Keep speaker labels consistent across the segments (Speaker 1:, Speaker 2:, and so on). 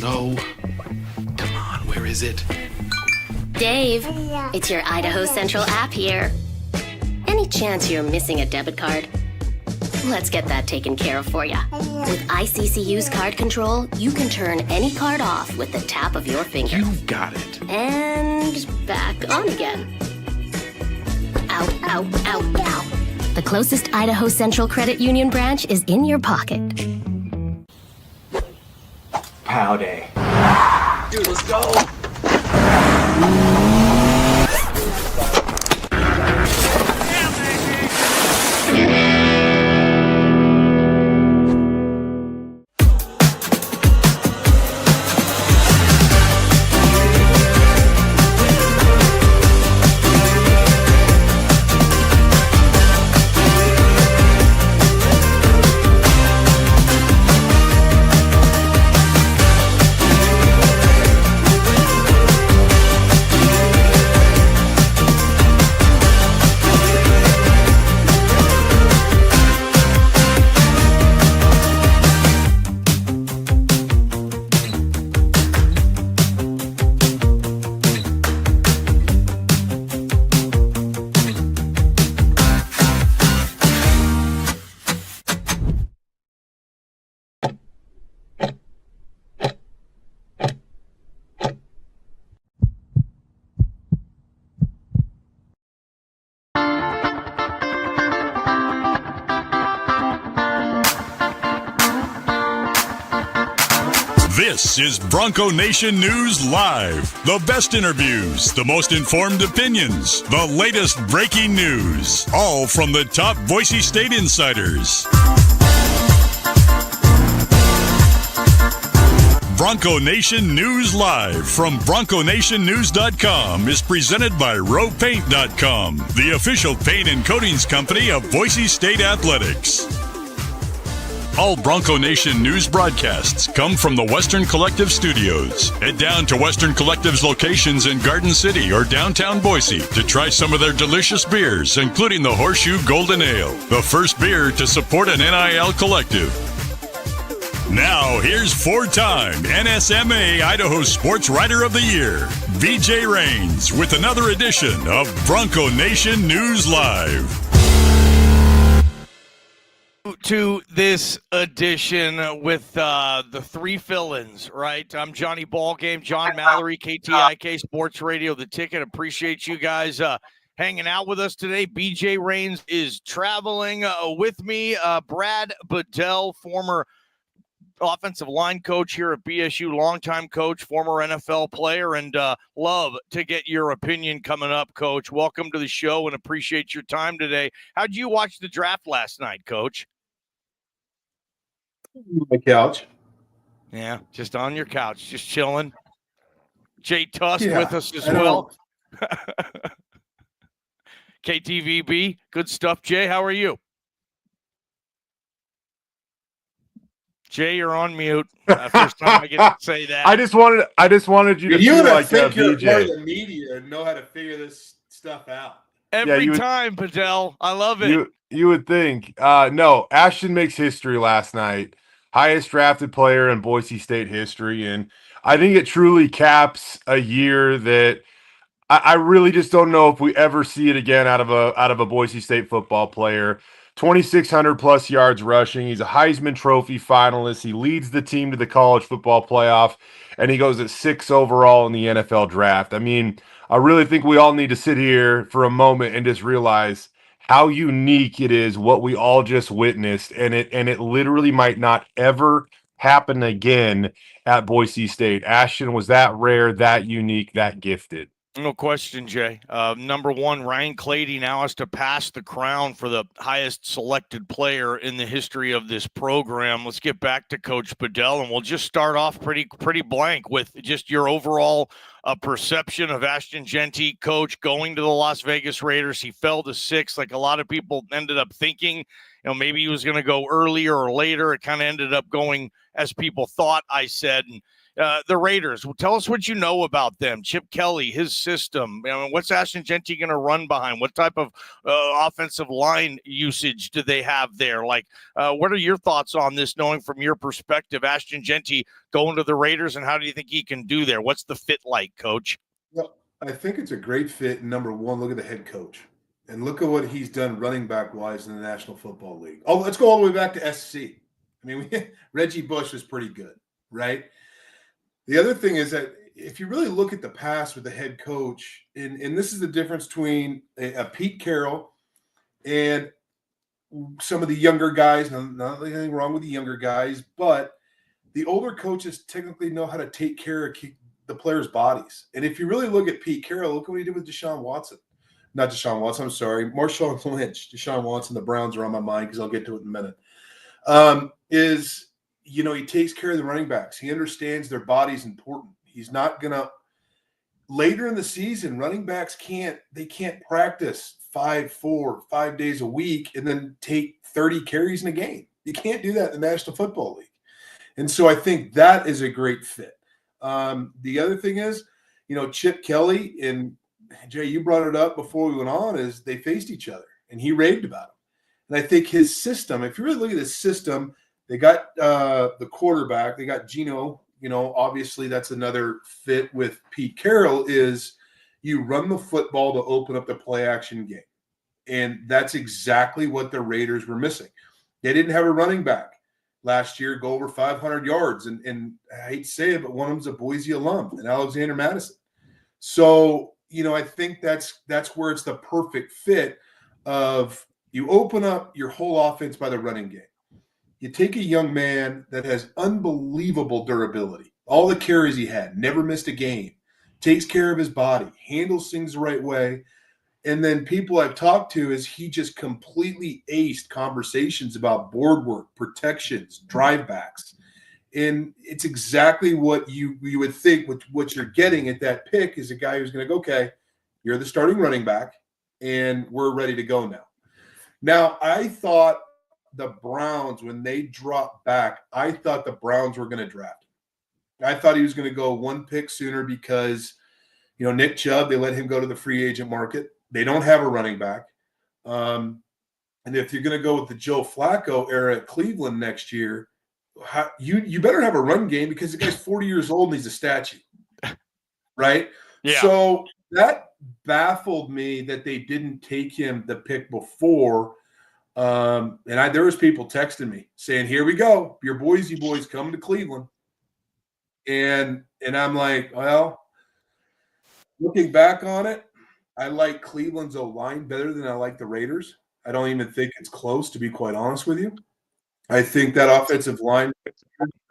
Speaker 1: No. Come on, where is it?
Speaker 2: Dave, it's your Idaho Central app here. Any chance you're missing a debit card? Let's get that taken care of for you. With ICCU's card control, you can turn any card off with the tap of your finger.
Speaker 1: You've got it.
Speaker 2: And back on again. Out, out, out, out. The closest Idaho Central Credit Union branch is in your pocket.
Speaker 3: Pow day.
Speaker 1: Dude, let's go.
Speaker 4: This is Bronco Nation News Live. The best interviews, the most informed opinions, the latest breaking news, all from the top Boise State insiders. Bronco Nation News Live from BroncoNationNews.com is presented by RowPaint.com, the official paint and coatings company of Boise State Athletics. All Bronco Nation news broadcasts come from the Western Collective Studios. Head down to Western Collective's locations in Garden City or downtown Boise to try some of their delicious beers, including the Horseshoe Golden Ale, the first beer to support an NIL collective. Now, here's four-time NSMA Idaho Sports Writer of the Year, BJ Rains, with another edition of Bronco Nation News Live.
Speaker 5: To this edition with the three fill-ins, right? I'm Johnny Ballgame, John Mallory, KTIK Sports Radio, The Ticket. Appreciate you guys hanging out with us today. BJ Rains is traveling with me. Brad Bedell, former offensive line coach here at BSU, longtime coach, former NFL player, and love to get your opinion coming up, Coach. Welcome to the show and appreciate your time today. How'd you watch the draft last night, Coach?
Speaker 6: My couch.
Speaker 5: Yeah, just on your couch, just chilling. Jay Tust with us as well. KTVB, good stuff. Jay, how are you? Jay, you're on mute. First time I get to say that.
Speaker 6: I just wanted you to feel like
Speaker 7: think you're
Speaker 6: BJ.
Speaker 7: part of the media and know how to figure this stuff out.
Speaker 5: Every time, Bedell. I love it.
Speaker 6: You would think. No, Ashton makes history last night. Highest drafted player in Boise State history. And I think it truly caps a year that I really just don't know if we ever see it again out of a Boise State football player. 2,600 plus yards rushing. He's a Heisman Trophy finalist. He leads the team to the college football playoff, and he goes at 6 overall in the NFL draft. I mean, I really think we all need to sit here for a moment and just realize how unique it is what we all just witnessed, and it literally might not ever happen again at Boise State. Ashton was that rare, that unique, that gifted.
Speaker 5: No question, Jay. Number one, Ryan Clady now has to pass the crown for the highest selected player in the history of this program. Let's get back to Coach Bedell, and we'll just start off pretty blank with just your overall perception of Ashton Jeanty, coach, going to the Las Vegas Raiders. He fell to 6, like a lot of people ended up thinking. Maybe he was going to go earlier or later. It kind of ended up going as people thought. I said, and The Raiders. Well, tell us what you know about them. Chip Kelly, his system. What's Ashton Jeanty going to run behind? What type of offensive line usage do they have there? Like, what are your thoughts on this, knowing from your perspective, Ashton Jeanty going to the Raiders, and how do you think he can do there? What's the fit like, Coach?
Speaker 7: Well, I think it's a great fit. Number one, look at the head coach. And look at what he's done running back-wise in the National Football League. Oh, let's go all the way back to SC. I mean, Reggie Bush was pretty good, right? The other thing is that if you really look at the past with the head coach, and this is the difference between a Pete Carroll and some of the younger guys, not anything wrong with the younger guys, but the older coaches technically know how to take care of the players' bodies. And if you really look at Pete Carroll, look what he did with Marshawn Lynch. Deshaun Watson, the Browns are on my mind because I'll get to it in a minute. He takes care of the running backs. He understands their body's important. He's not going to – later in the season, running backs can't practice 5 days a week and then take 30 carries in a game. You can't do that in the National Football League. And so I think that is a great fit. The other thing is, Chip Kelly and Jay, you brought it up before we went on, is they faced each other and he raved about him. And I think his system, if you really look at his system, they got the quarterback, they got Geno, obviously that's another fit with Pete Carroll, is you run the football to open up the play action game. And that's exactly what the Raiders were missing. They didn't have a running back last year go over 500 yards. And I hate to say it, but one of them's a Boise alum, and Alexander Madison. So, I think that's where it's the perfect fit of you open up your whole offense by the running game. You take a young man that has unbelievable durability, all the carries he had, never missed a game, takes care of his body, handles things the right way. And then people I've talked to is he just completely aced conversations about board work, protections, drive backs. And it's exactly what you would think what you're getting at that pick is a guy who's going to go, okay, you're the starting running back, and we're ready to go now. Now, I thought the Browns, when they dropped back, I thought the Browns were going to draft him. I thought he was going to go one pick sooner because, Nick Chubb, they let him go to the free agent market. They don't have a running back. And if you're going to go with the Joe Flacco era at Cleveland next year, you better have a run game because the guy's 40 years old and he's a statue, right?
Speaker 5: Yeah.
Speaker 7: So that baffled me that they didn't take him the pick before. There was people texting me saying, "Here we go, your Boise boys coming to Cleveland," and I'm like, well, looking back on it, I like Cleveland's O-line better than I like the Raiders. I don't even think it's close, to be quite honest with you. I think that offensive line is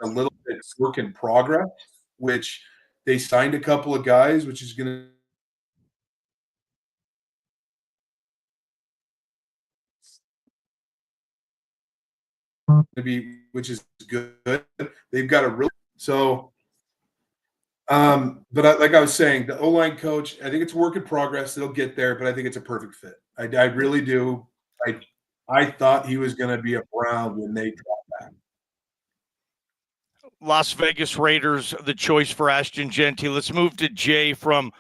Speaker 7: a little bit work in progress, which they signed a couple of guys, which is going to be, which is good. They've got a real like I was saying, the O-line coach, I think it's a work in progress. They'll get there, but I think it's a perfect fit. I really do. I thought he was going to be a Brown when they dropped back.
Speaker 5: Las Vegas Raiders, the choice for Ashton Jeanty. Let's move to Jay from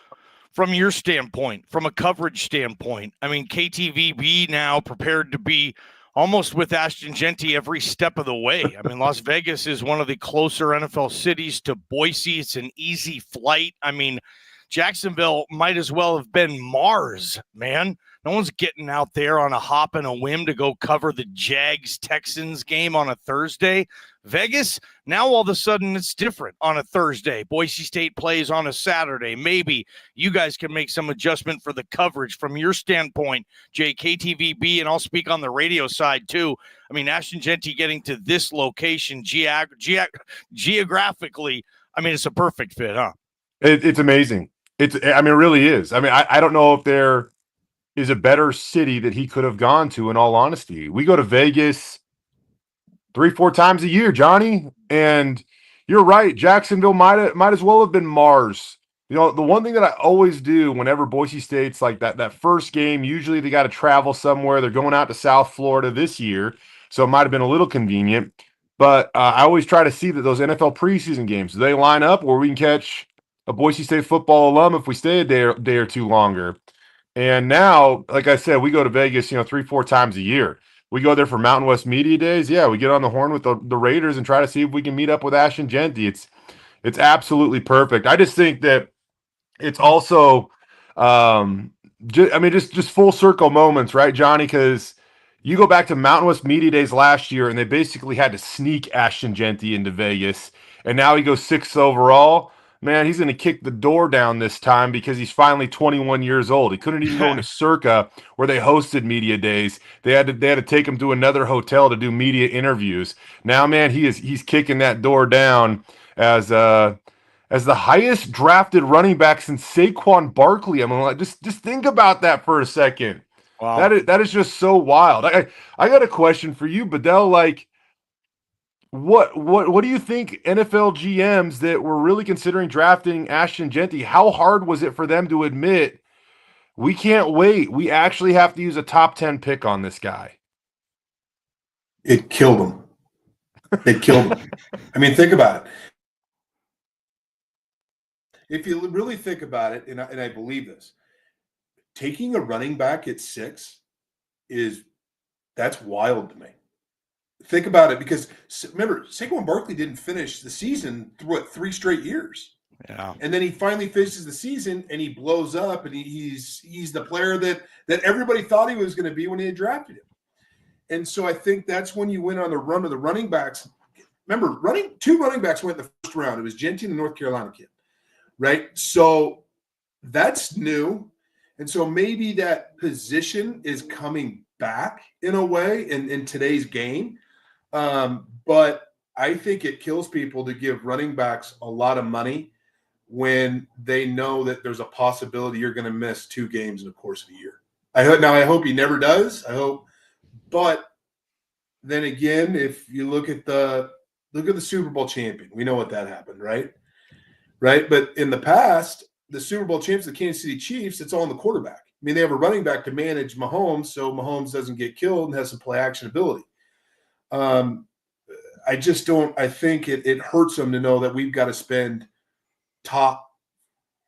Speaker 5: your standpoint, from a coverage standpoint. I mean, KTVB now prepared to be almost with Ashton Jeanty every step of the way. I mean, Las Vegas is one of the closer NFL cities to Boise. It's an easy flight. I mean, Jacksonville might as well have been Mars, man. No one's getting out there on a hop and a whim to go cover the Jags-Texans game on a Thursday. Vegas, now all of a sudden it's different on a Thursday. Boise State plays on a Saturday. Maybe you guys can make some adjustment for the coverage from your standpoint, Jay, KTVB, and I'll speak on the radio side too. I mean, Ashton Jeanty getting to this location geographically, I mean, it's a perfect fit, huh?
Speaker 6: It's amazing. It really is. I mean, I don't know if there is a better city that he could have gone to, in all honesty. We go to Vegas 3-4 times a year, Johnny, and you're right. Jacksonville might as well have been Mars. The one thing that I always do whenever Boise State's like that first game, usually they got to travel somewhere. They're going out to South Florida this year, so it might have been a little convenient. But I always try to see that those NFL preseason games, do they line up where we can catch a Boise State football alum if we stay a day or two longer? And now, like I said, we go to Vegas, 3-4 times a year. We go there for Mountain West Media Days. Yeah, we get on the horn with the Raiders and try to see if we can meet up with Ashton Jeanty. It's absolutely perfect. I just think that it's also just full circle moments, right, Johnny? Because you go back to Mountain West Media Days last year, and they basically had to sneak Ashton Jeanty into Vegas, and now he goes 6th overall. Man, he's going to kick the door down this time because he's finally 21 years old. He couldn't even go into Circa where they hosted media days. They had to take him to another hotel to do media interviews. Now, man, he's kicking that door down as the highest drafted running back since Saquon Barkley. I mean, like, just think about that for a second.
Speaker 5: Wow.
Speaker 6: That is just so wild. I got a question for you, Bedell. Like, what do you think NFL GMs that were really considering drafting Ashton Jeanty, how hard was it for them to admit we can't wait? We actually have to use a top 10 pick on this guy.
Speaker 7: It killed him. It killed him. I mean, think about it. If you really think about it, and I believe this, taking a running back at 6 that's wild to me. Think about it, because remember, Saquon Barkley didn't finish the season through 3 straight years.
Speaker 5: Yeah.
Speaker 7: And then he finally finishes the season and he blows up, and he's the player that everybody thought he was going to be when they had drafted him. And so I think that's when you went on the run of the running backs. Remember, 2 running backs went in the first round. It was Jeanty and the North Carolina kid, right? So that's new. And so maybe that position is coming back in a way in today's game. But I think it kills people to give running backs a lot of money when they know that there's a possibility you're going to miss 2 games in the course of a year. I hope he never does. I hope. But then again, if you look at the Super Bowl champion, we know what that happened, right? Right. But in the past, the Super Bowl champions, the Kansas City Chiefs, it's all on the quarterback. I mean, they have a running back to manage Mahomes, so Mahomes doesn't get killed and has some play action ability. I just don't. I think it hurts them to know that we've got to spend top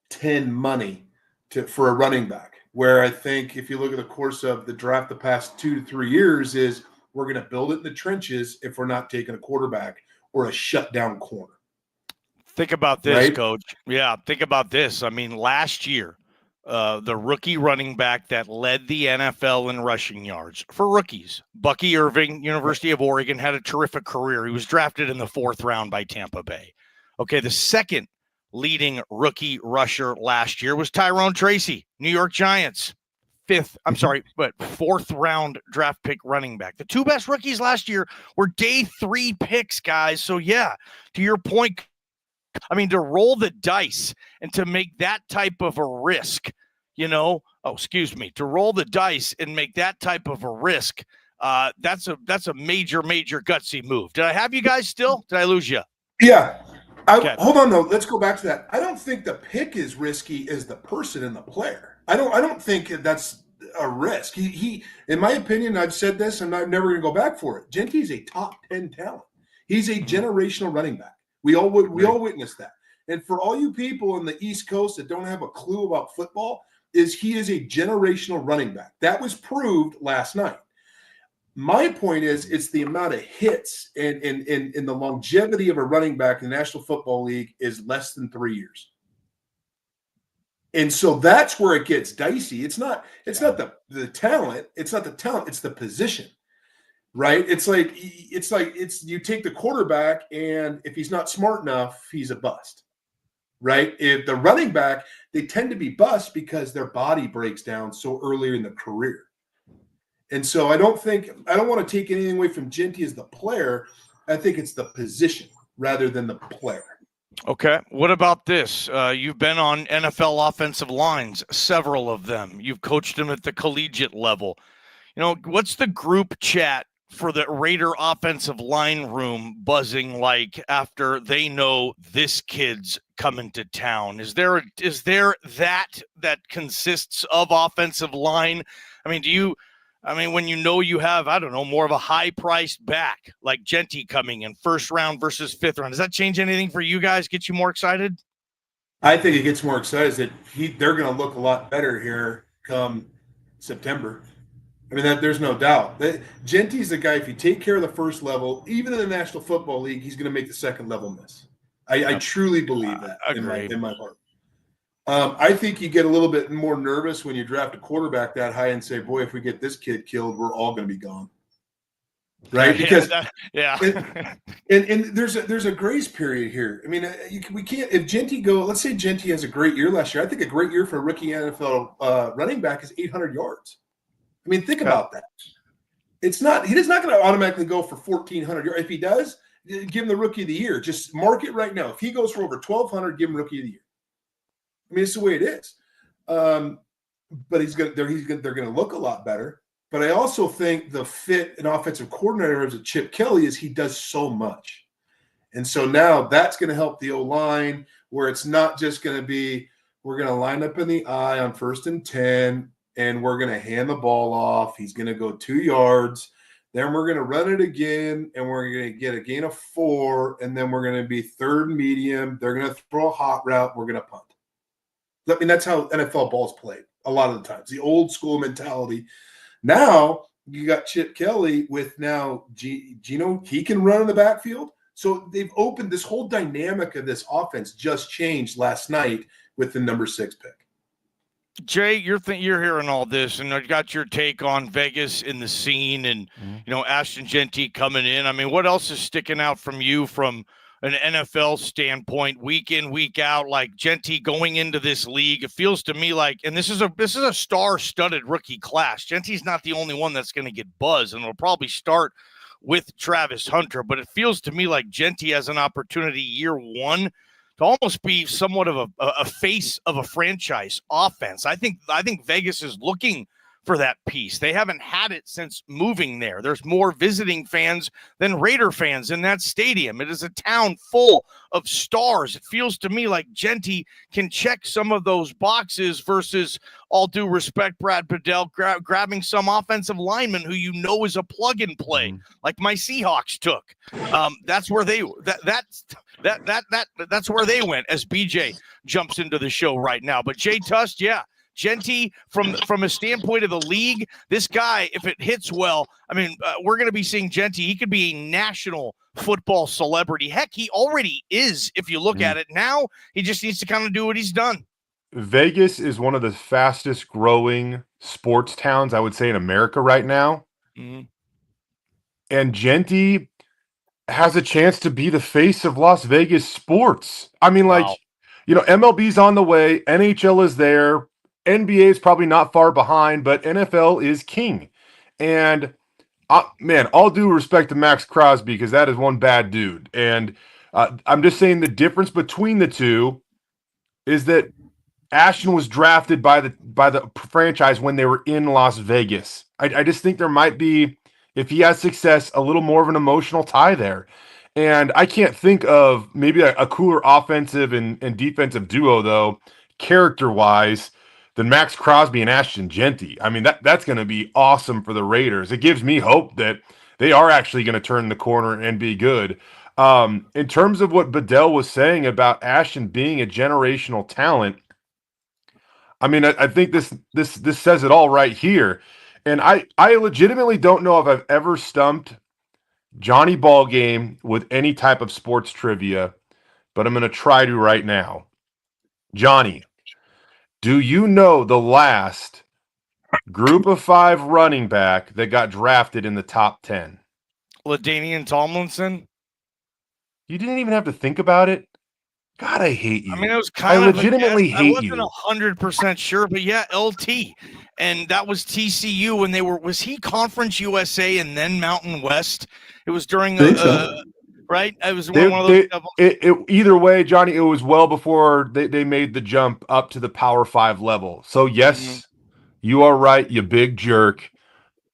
Speaker 7: 10 money for a running back. Where I think if you look at the course of the draft the past 2 to 3 years, is we're going to build it in the trenches if we're not taking a quarterback or a shutdown corner.
Speaker 5: Think about this,
Speaker 7: right?
Speaker 5: Coach. Yeah, think about this. I mean, last year, the rookie running back that led the NFL in rushing yards for rookies, Bucky Irving, University of Oregon, had a terrific career. He was drafted in the 4th round by Tampa Bay. Okay, the second leading rookie rusher last year was Tyrone Tracy, New York Giants. 4th round draft pick running back. The 2 best rookies last year were day 3 picks, guys. So, yeah, to your point, I mean, to roll the dice and to make that type of a risk, to roll the dice and make that type of a risk, that's a major, major gutsy move. Did I have you guys still? Did I lose you?
Speaker 7: Yeah.
Speaker 5: Okay.
Speaker 7: Hold on, though. Let's go back to that. I don't think the pick is risky as the person and the player. I don't think that's a risk. He in my opinion, I've said this, and I'm never going to go back for it. Jeanty's a top 10 talent. He's a generational running back. We all witnessed that. And for all you people in the East Coast that don't have a clue about football, he is a generational running back. That was proved last night. My point is, it's the amount of hits and the longevity of a running back in the National Football League is less than 3 years. And so that's where it gets dicey. It's not the talent. It's not the talent. It's the position. Right? It's like you take the quarterback, and if he's not smart enough, he's a bust. Right? If the running back, they tend to be busts because their body breaks down so early in the career. And so I don't want to take anything away from Jeanty as the player. I think it's the position rather than the player.
Speaker 5: Okay. What about this? You've been on NFL offensive lines, several of them. You've coached them at the collegiate level. What's the group chat for the Raider offensive line room buzzing like after they know this kid's coming to town? Is there that consists of offensive line? I mean, I mean, when you know you have, I don't know, more of a high-priced back, like Jeanty coming in first round versus fifth round, does that change anything for you guys? Get you more excited?
Speaker 7: I think it gets more excited that they're going to look a lot better here come September. I mean, there's no doubt. Jeanty's the guy, if you take care of the first level, even in the National Football League, he's going to make the second level miss. I truly believe that in my heart. I think you get a little bit more nervous when you draft a quarterback that high and say, boy, if we get this kid killed, we're all going to be gone. Right? Because and there's a grace period here. I mean, we can't, if Jeanty let's say Jeanty has a great year last year. I think a great year for a rookie NFL running back is 800 yards. I mean, think about that. He's not going to automatically go for 1,400 yards. If he does, give him the rookie of the year. Just mark it right now. If he goes for over 1,200, give him rookie of the year. I mean, it's the way it is. But they're going to look a lot better. But I also think the fit and offensive coordinator as a Chip Kelly is he does so much. And so now that's going to help the O-line where it's not just going to be we're going to line up in the I on 1st and 10, and we're going to hand the ball off. He's going to go 2 yards. Then we're going to run it again, and we're going to get a gain of 4, and then we're going to be third medium. They're going to throw a hot route. We're going to punt. I mean, that's how NFL ball's played a lot of the times, the old school mentality. Now you got Chip Kelly with now Gino. He can run in the backfield. So they've opened this whole dynamic of this offense just changed last night with the number 6 pick.
Speaker 5: Jay, you're hearing all this, and I got your take on Vegas in the scene, and Ashton Jeanty coming in. I mean, what else is sticking out from you from an NFL standpoint, week in, week out, like Jeanty going into this league? It feels to me like, and this is a star-studded rookie class. Genty's not the only one that's going to get buzz, and it'll probably start with Travis Hunter. But it feels to me like Jeanty has an opportunity year one to almost be somewhat of a face of a franchise offense. I think Vegas is looking for that piece. They haven't had it since moving there. There's more visiting fans than Raider fans in that stadium. It is a town full of stars. It feels to me like Jeanty can check some of those boxes versus, all due respect, Brad Bedell grabbing some offensive lineman who is a plug and play, like my Seahawks took. That's where that's where they went as BJ jumps into the show right now. But Jay Tust, Jeanty, from a standpoint of the league, this guy, if it hits well, I mean, we're going to be seeing Jeanty. He could be a national football celebrity. Heck, he already is, if you look at it. Now he just needs to kind of do what he's done.
Speaker 6: Vegas is one of the fastest growing sports towns, I would say, in America right now. And Jeanty has a chance to be the face of Las Vegas sports. I mean, MLB's on the way. NHL is there. NBA is probably not far behind, but NFL is king. And, all due respect to Max Crosby, because that is one bad dude. And I'm just saying the difference between the two is that Ashton was drafted by the franchise when they were in Las Vegas. I just think there might be, if he has success, a little more of an emotional tie there. And I can't think of maybe a cooler offensive and defensive duo, though, character-wise, than Max Crosby and Ashton Jeanty. I mean, that's going to be awesome for the Raiders. It gives me hope that they are actually going to turn the corner and be good. In terms of what Bedell was saying about Ashton being a generational talent, I mean, I think this says it all right here. And I legitimately don't know if I've ever stumped Johnny Ballgame with any type of sports trivia, but I'm going to try to right now. Johnny, do you know the last group of 5 running back that got drafted in the top 10?
Speaker 5: LaDainian Tomlinson?
Speaker 6: You didn't even have to think about it? God, I hate you.
Speaker 5: I mean, it was kind
Speaker 6: I legitimately hate you.
Speaker 5: I wasn't 100% sure, but LT. And that was TCU when they were, was he Conference USA and then Mountain West? It was during right? It was one of those.
Speaker 6: Either way, Johnny, it was well before they made the jump up to the Power 5 level. So, yes, you are right, you big jerk.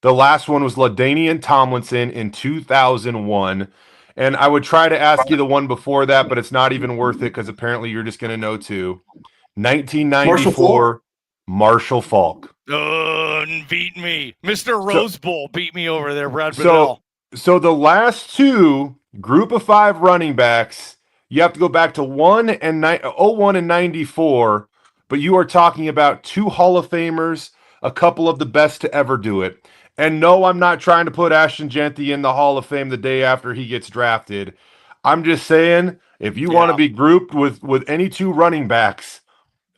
Speaker 6: The last one was LaDainian Tomlinson in 2001. And I would try to ask you the one before that, but it's not even worth it because apparently you're just going to know too. 1994, Marshall Faulk.
Speaker 5: Beat me. Mr. Rose Bowl beat me over there, Brad Bedell.
Speaker 6: So the last two group of 5 running backs, you have to go back to 01 and 94, but you are talking about 2 Hall of Famers, a couple of the best to ever do it. And no, I'm not trying to put Ashton Jeanty in the Hall of Fame the day after he gets drafted. I'm just saying, if you want to be grouped with any 2 running backs,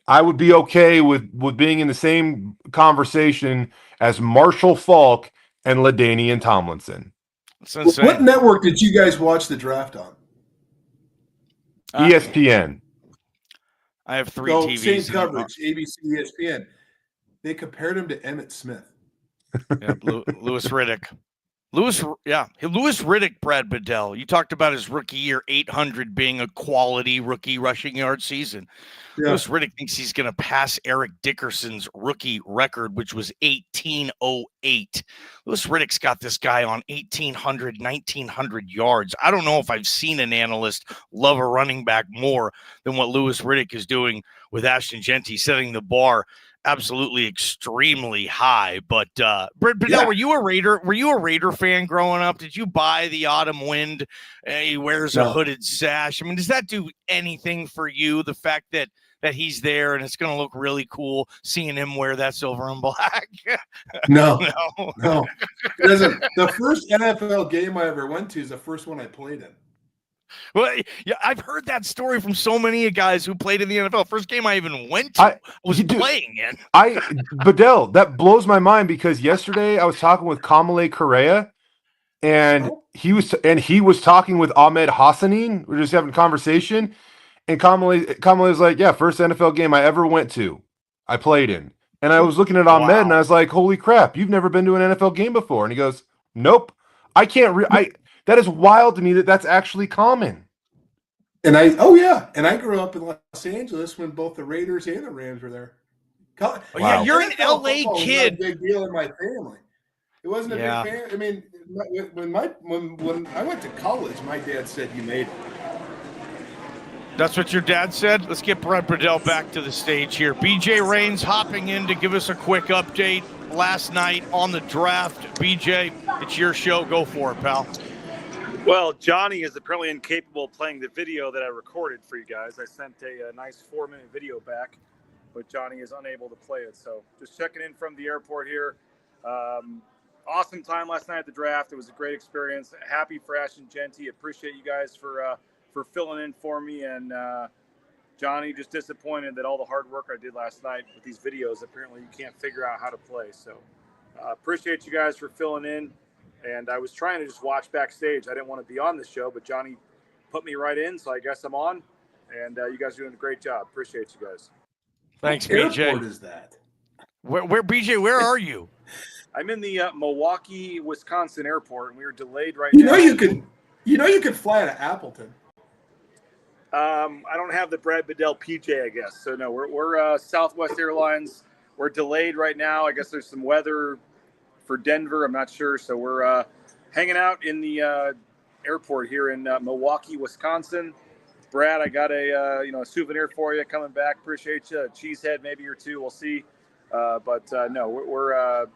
Speaker 6: I would be okay with being in the same conversation as Marshall Faulk and LaDainian Tomlinson.
Speaker 7: What network did you guys watch the draft on?
Speaker 6: ESPN.
Speaker 5: I have 3 TVs.
Speaker 7: Same coverage, ABC, ESPN. They compared him to Emmitt Smith.
Speaker 5: Yeah, Louis Riddick. Louis Riddick, Brad Bedell. You talked about his rookie year, 800 being a quality rookie rushing yard season. Yeah. Louis Riddick thinks he's going to pass Eric Dickerson's rookie record, which was 1808. Louis Riddick's got this guy on 1,800, 1,900 yards. I don't know if I've seen an analyst love a running back more than what Louis Riddick is doing with Ashton Jeanty, setting the bar absolutely extremely high. But Brad Bedell, were you a Raider fan growing up? Did you buy the Autumn Wind? He wears a hooded sash. I mean, does that do anything for you? The fact that he's there and it's going to look really cool seeing him wear that silver and black.
Speaker 7: No. The first NFL game I ever went to is the first one I played in.
Speaker 5: Well, yeah, I've heard that story from so many guys who played in the NFL. First game I even went to was playing in.
Speaker 6: Bedell, that blows my mind because yesterday I was talking with Kamale Correa, and he was talking with Ahmed Hassanin. We're just having a conversation, and Kamale was like, "Yeah, first NFL game I ever went to, I played in." And I was looking at Ahmed, and I was like, "Holy crap, you've never been to an NFL game before?" And he goes, "Nope, I can't." That is wild to me that's actually common.
Speaker 7: And I grew up in Los Angeles when both the Raiders and the Rams were there.
Speaker 5: Wow. Yeah, you're an LA kid.
Speaker 7: It was a big deal in my family. It wasn't a big fan. I mean, when I went to college, my dad said, "You made it."
Speaker 5: That's what your dad said? Let's get Brad Bedell back to the stage here. BJ Rains hopping in to give us a quick update last night on the draft. BJ, it's your show. Go for it, pal.
Speaker 8: Well, Johnny is apparently incapable of playing the video that I recorded for you guys. I sent a nice 4-minute video back, but Johnny is unable to play it. So just checking in from the airport here. Awesome time last night at the draft. It was a great experience. Happy for Ashton Jeanty. Appreciate you guys for filling in for me. And Johnny, just disappointed that all the hard work I did last night with these videos, apparently you can't figure out how to play. So appreciate you guys for filling in. And I was trying to just watch backstage. I didn't want to be on the show, but Johnny put me right in, so I guess I'm on. And you guys are doing a great job. Appreciate you guys.
Speaker 5: Thanks,
Speaker 7: what
Speaker 5: BJ.
Speaker 7: airport is that?
Speaker 5: Where BJ? Where are you?
Speaker 8: I'm in the Milwaukee, Wisconsin airport, and we were delayed right now.
Speaker 7: You could fly to Appleton.
Speaker 8: I don't have the Brad Bedell PJ, I guess. So no, we're Southwest Airlines. We're delayed right now. I guess there's some weather for Denver. I'm not sure. So we're hanging out in the airport here in Milwaukee, Wisconsin. Brad, I got a souvenir for you coming back. Appreciate you. A cheesehead maybe or two. We'll see. But no, we're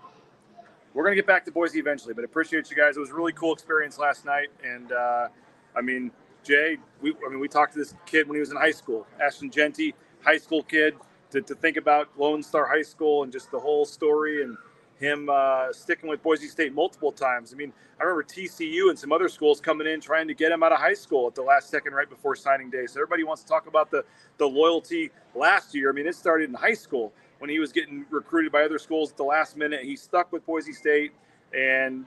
Speaker 8: going to get back to Boise eventually, but appreciate you guys. It was a really cool experience last night. And I mean, Jay, we talked to this kid when he was in high school, Ashton Jeanty, high school kid, to think about Lone Star High School and just the whole story and him sticking with Boise State multiple times. I mean, I remember TCU and some other schools coming in trying to get him out of high school at the last second right before signing day. So everybody wants to talk about the loyalty last year. I mean, it started in high school when he was getting recruited by other schools at the last minute. He stuck with Boise State, and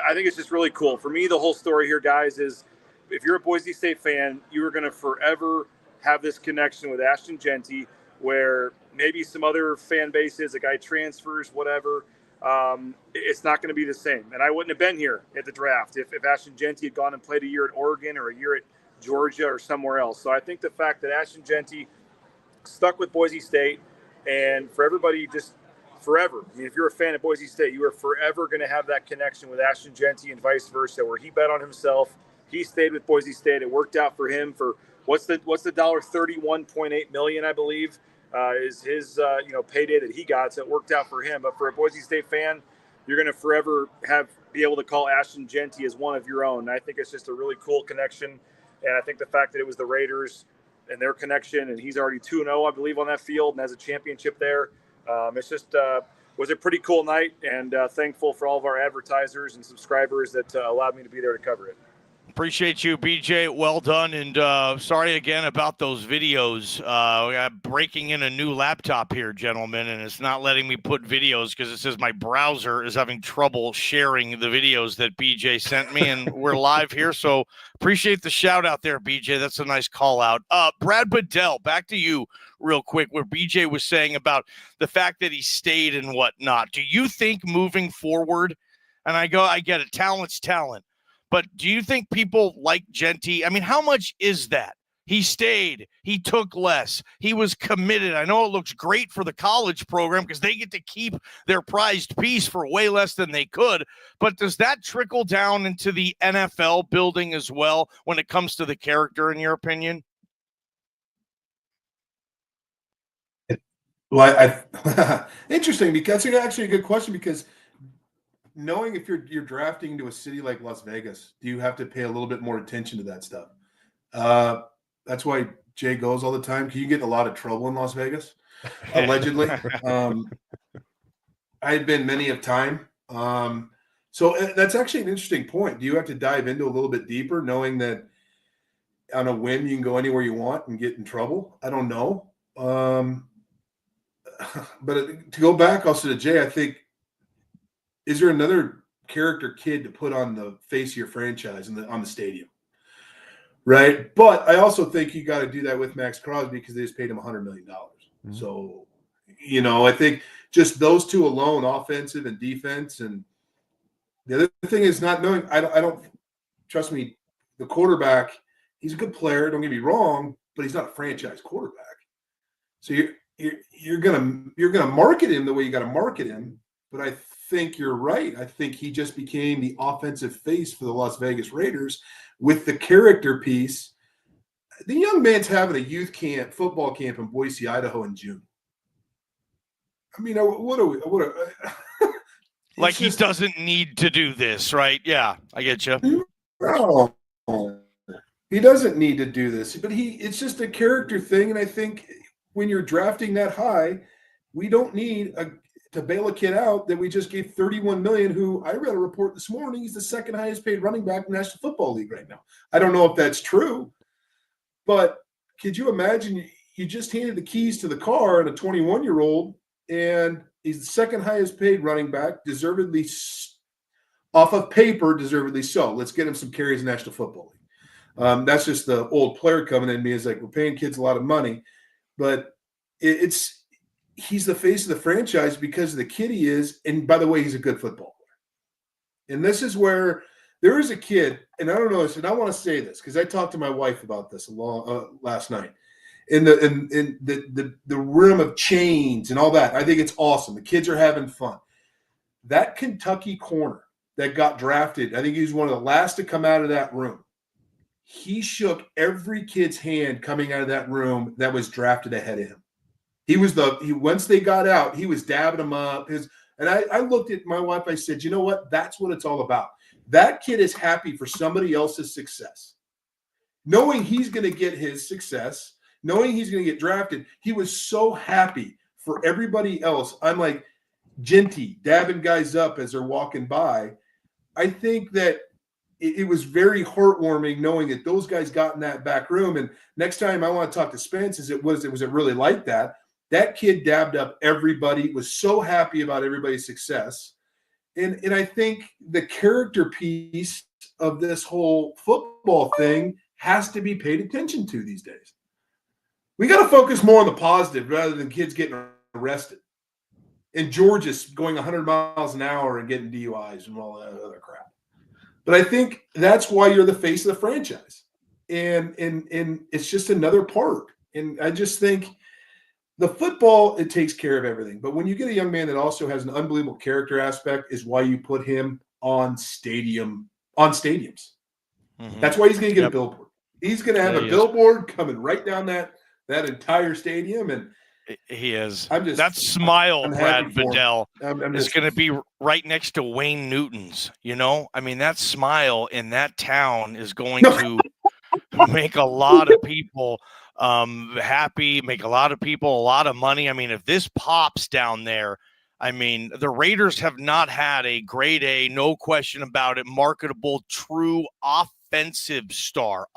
Speaker 8: I think it's just really cool. For me, the whole story here, guys, is if you're a Boise State fan, you are going to forever have this connection with Ashton Jeanty, where maybe some other fan bases, a guy transfers, whatever, it's not going to be the same. And I wouldn't have been here at the draft if Ashton Jeanty had gone and played a year at Oregon or a year at Georgia or somewhere else. So I think the fact that Ashton Jeanty stuck with Boise State, and for everybody, just forever. I mean, if you're a fan of Boise State, you are forever going to have that connection with Ashton Jeanty and vice versa, where he bet on himself. He stayed with Boise State. It worked out for him for what's the $31.8 million, I believe. is his payday that he got. So it worked out for him. But for a Boise State fan, you're going to forever be able to call Ashton Jeanty as one of your own. And I think it's just a really cool connection. And I think the fact that it was the Raiders and their connection, and he's already 2-0, I believe, on that field and has a championship there. It's just was a pretty cool night, and thankful for all of our advertisers and subscribers that allowed me to be there to cover it.
Speaker 5: Appreciate you, BJ. Well done. And sorry again about those videos. We got breaking in a new laptop here, gentlemen, and it's not letting me put videos because it says my browser is having trouble sharing the videos that BJ sent me. And we're live here, so appreciate the shout out there, BJ. That's a nice call out. Brad Bedell, back to you real quick, where BJ was saying about the fact that he stayed and whatnot. Do you think moving forward, and I get it, talent's talent, but do you think people like Jeanty? I mean, how much is that? He stayed. He took less. He was committed. I know it looks great for the college program because they get to keep their prized piece for way less than they could. But does that trickle down into the NFL building as well when it comes to the character, in your opinion?
Speaker 7: Well, I interesting, because it's actually a good question, because knowing if you're drafting into a city like Las Vegas, do you have to pay a little bit more attention to that stuff? That's why Jay goes all the time. Can you get in a lot of trouble in Las Vegas? Allegedly. I've been many of time. So that's actually an interesting point. Do you have to dive into a little bit deeper, knowing that on a whim you can go anywhere you want and get in trouble? I don't know. But to go back also to Jay, I think, is there another character kid to put on the face of your franchise on the stadium? Right. But I also think you got to do that with Max Crosby because they just paid him $100 million. Mm-hmm. So, I think just those two alone, offensive and defense. And the other thing is not knowing, I don't trust me, the quarterback, he's a good player, don't get me wrong, but he's not a franchise quarterback. So you're gonna market him the way you got to market him. But I think you're right. I think he just became the offensive face for the Las Vegas Raiders with the character piece. The young man's having a youth camp, football camp in Boise, Idaho in June. I mean,
Speaker 5: like he doesn't need to do this, right? Yeah, I get you.
Speaker 7: No, he doesn't need to do this, but it's just a character thing. And I think when you're drafting that high, we don't need to bail a kid out that we just gave $31 million, who I read a report this morning, he's the second highest paid running back in the National Football League right now. I don't know if that's true, but could you imagine you just handed the keys to the car and a 21-year-old, and he's the second highest paid running back, deservedly, off of paper, deservedly so. Let's get him some carries in the National Football League. That's just the old player coming in me. Is like, we're paying kids a lot of money, but he's the face of the franchise because of the kid he is. And by the way, he's a good football player. And this is where there is a kid, and I don't know this, and I want to say this because I talked to my wife about this last night. In the room of chains and all that, I think it's awesome. The kids are having fun. That Kentucky corner that got drafted, I think he was one of the last to come out of that room. He shook every kid's hand coming out of that room that was drafted ahead of him. Once they got out, he was dabbing them up. And I looked at my wife, I said, you know what? That's what it's all about. That kid is happy for somebody else's success. Knowing he's going to get his success, knowing he's going to get drafted, he was so happy for everybody else. I'm like, Jeanty, dabbing guys up as they're walking by. I think that it was very heartwarming knowing that those guys got in that back room. And next time I want to talk to Spence, was it really like that? That kid dabbed up everybody, was so happy about everybody's success. And I think the character piece of this whole football thing has to be paid attention to these days. We got to focus more on the positive rather than kids getting arrested. And Georgia's going 100 miles an hour and getting DUIs and all that other crap. But I think that's why you're the face of the franchise. And it's just another part. And I just think the football, it takes care of everything. But when you get a young man that also has an unbelievable character aspect, is why you put him on stadiums. Mm-hmm. That's why he's going to get a billboard. He's going to have a billboard coming right down that entire stadium. And
Speaker 5: He is.
Speaker 7: I'm just
Speaker 5: That smile,
Speaker 7: I'm
Speaker 5: Brad
Speaker 7: happy for him.
Speaker 5: Bedell,
Speaker 7: I'm
Speaker 5: is
Speaker 7: just
Speaker 5: going to be right next to Wayne Newton's. You know, I mean, that smile in that town is going to make a lot of people happy, make a lot of people a lot of money. I mean, if this pops down there, I mean, the Raiders have not had a grade A, no question about it, marketable, true offensive star.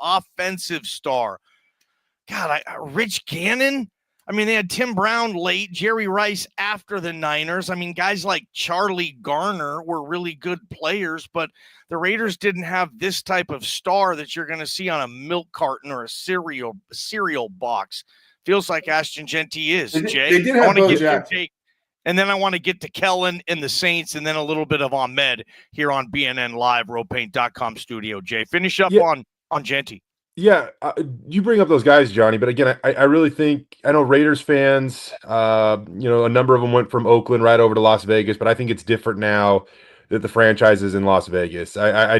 Speaker 5: God, Rich Gannon. I mean, they had Tim Brown late, Jerry Rice after the Niners. I mean, guys like Charlie Garner were really good players, but the Raiders didn't have this type of star that you're going to see on a milk carton or a cereal box. Feels like Ashton Jeanty is, Jay.
Speaker 7: They did
Speaker 5: I
Speaker 7: have
Speaker 5: want to
Speaker 7: Bo
Speaker 5: get your
Speaker 7: Jackson.
Speaker 5: take, and then I want to get to Kellen and the Saints, and then a little bit of Ahmed here on BNN Live, ropaint.com studio. Jay, finish up on Jeanty.
Speaker 6: Yeah, you bring up those guys, Johnny, but again, I really think, I know Raiders fans, a number of them went from Oakland right over to Las Vegas, but I think it's different now that the franchise is in Las Vegas. I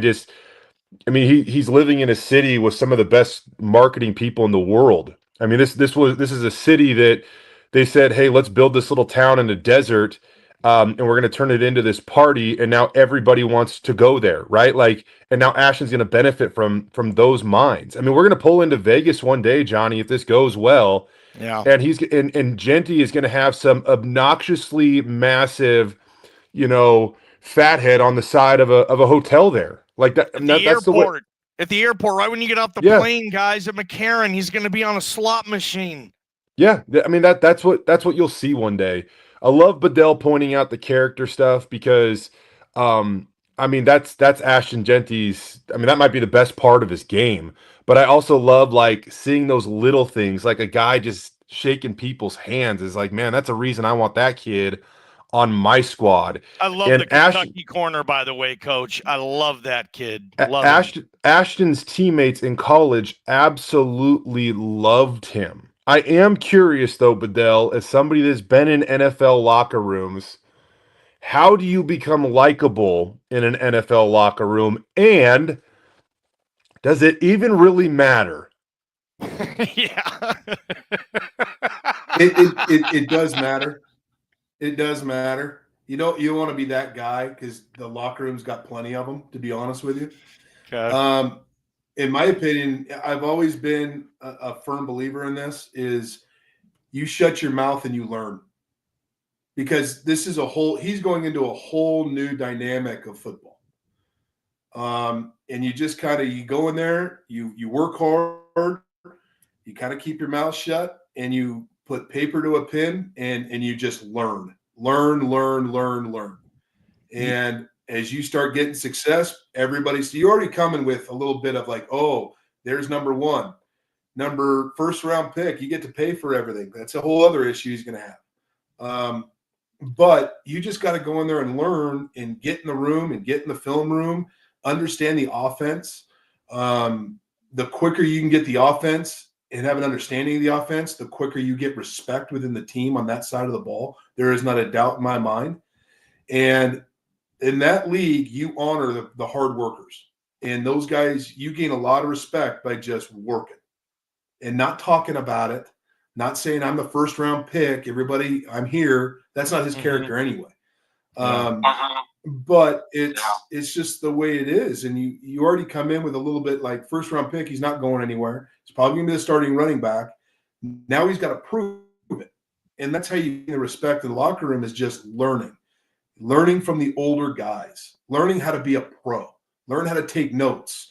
Speaker 6: mean, he's living in a city with some of the best marketing people in the world. I mean, this is a city that they said, hey, let's build this little town in the desert, and we're going to turn it into this party, and now everybody wants to go there, right? Like, and now Ashton's going to benefit from those minds. I mean, we're going to pull into Vegas one day, Johnny, if this goes well.
Speaker 5: Yeah.
Speaker 6: And and Jeanty is going to have some obnoxiously massive, fathead on the side of a hotel there. Like that. That's the way.
Speaker 5: At the airport, right when you get off the plane, guys, at McCarran, he's going to be on a slot machine.
Speaker 6: Yeah, I mean that's what you'll see one day. I love Bedell pointing out the character stuff because, I mean that's Ashton Jeanty's. I mean that might be the best part of his game. But I also love like seeing those little things, like a guy just shaking people's hands is like, man, that's a reason I want that kid on my squad.
Speaker 5: I love the Kentucky corner, by the way, Coach. I love that kid.
Speaker 6: Ashton's teammates in college absolutely loved him. I am curious, though, Bedell, as somebody that's been in NFL locker rooms, how do you become likable in an NFL locker room? And does it even really matter?
Speaker 5: Yeah.
Speaker 7: It does matter. It does matter. You want to be that guy because the locker room's got plenty of them, to be honest with you.
Speaker 5: Okay.
Speaker 7: In my opinion, I've always been a firm believer in this, is you shut your mouth and you learn. Because this is he's going into a whole new dynamic of football. And you just you go in there, you work hard, you kind of keep your mouth shut, and you put paper to a pen and you just learn. And as you start getting success, you're already coming with a little bit of like, oh, there's number one, first round pick. You get to pay for everything. That's a whole other issue he's going to have. But you just got to go in there and learn and get in the room and get in the film room, understand the offense. The quicker you can get the offense and have an understanding of the offense, the quicker you get respect within the team on that side of the ball. There is not a doubt in my mind. And in that league, you honor the hard workers. And those guys, you gain a lot of respect by just working and not talking about it, not saying I'm the first round pick, everybody, I'm here. That's not his character anyway. But it's just the way it is. And you already come in with a little bit like first round pick, he's not going anywhere. He's probably going to be the starting running back. Now he's got to prove it. And that's how you gain the respect in the locker room, is just learning from the older guys, learning how to be a pro, learn how to take notes,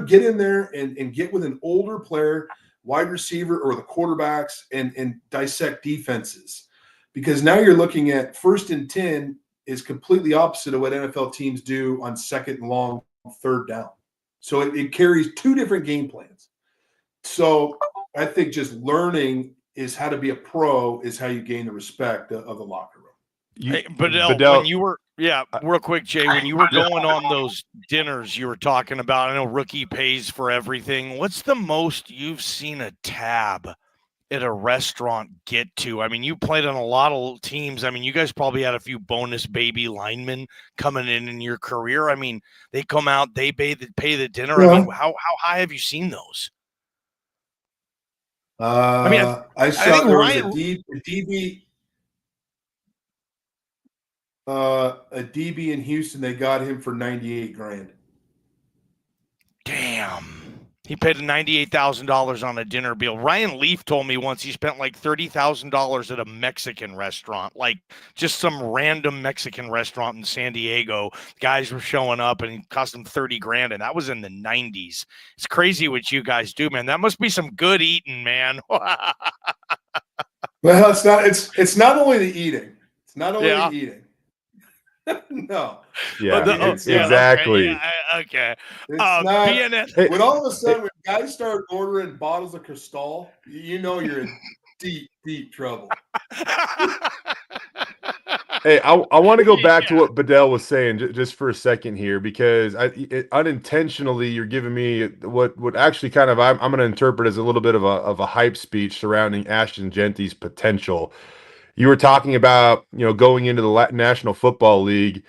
Speaker 7: get in there and get with an older player, wide receiver or the quarterbacks, and dissect defenses. Because now you're looking at 1st and 10 is completely opposite of what NFL teams do on 2nd and long, 3rd down. So it carries two different game plans. So I think just learning is how to be a pro is how you gain the respect of the locker room.
Speaker 5: Bedell, when you were, real quick, Jay, when you were going on those dinners you were talking about, I know Rookie pays for everything. What's the most you've seen a tab at a restaurant get to? I mean, you played on a lot of teams. I mean, you guys probably had a few bonus baby linemen coming in your career. I mean, they come out, they pay the dinner. Yeah. I mean, how high have you seen those?
Speaker 7: I saw
Speaker 5: think
Speaker 7: there
Speaker 5: Ryan,
Speaker 7: was a DB in Houston. They got him for $98,000.
Speaker 5: damn. He paid $98,000 on a dinner bill. Ryan Leaf told me once he spent like $30,000 at a Mexican restaurant, like just some random Mexican restaurant in San Diego. Guys were showing up and it cost him $30,000, and that was in the 90s. It's crazy what you guys do, man. That must be some good eating, man.
Speaker 7: Well, it's not only the eating. It's not only the eating. No.
Speaker 6: Yeah,
Speaker 5: exactly.
Speaker 6: Okay.
Speaker 7: It's not.
Speaker 5: BNN.
Speaker 7: When all of a sudden, when guys start ordering bottles of Cristal, you know you're in deep, deep trouble.
Speaker 6: Hey, I want to go back to what Bedell was saying just for a second here, because unintentionally you're giving me what actually kind of I'm going to interpret as a little bit of a hype speech surrounding Ashton Jeanty's potential. You were talking about, going into the National Football League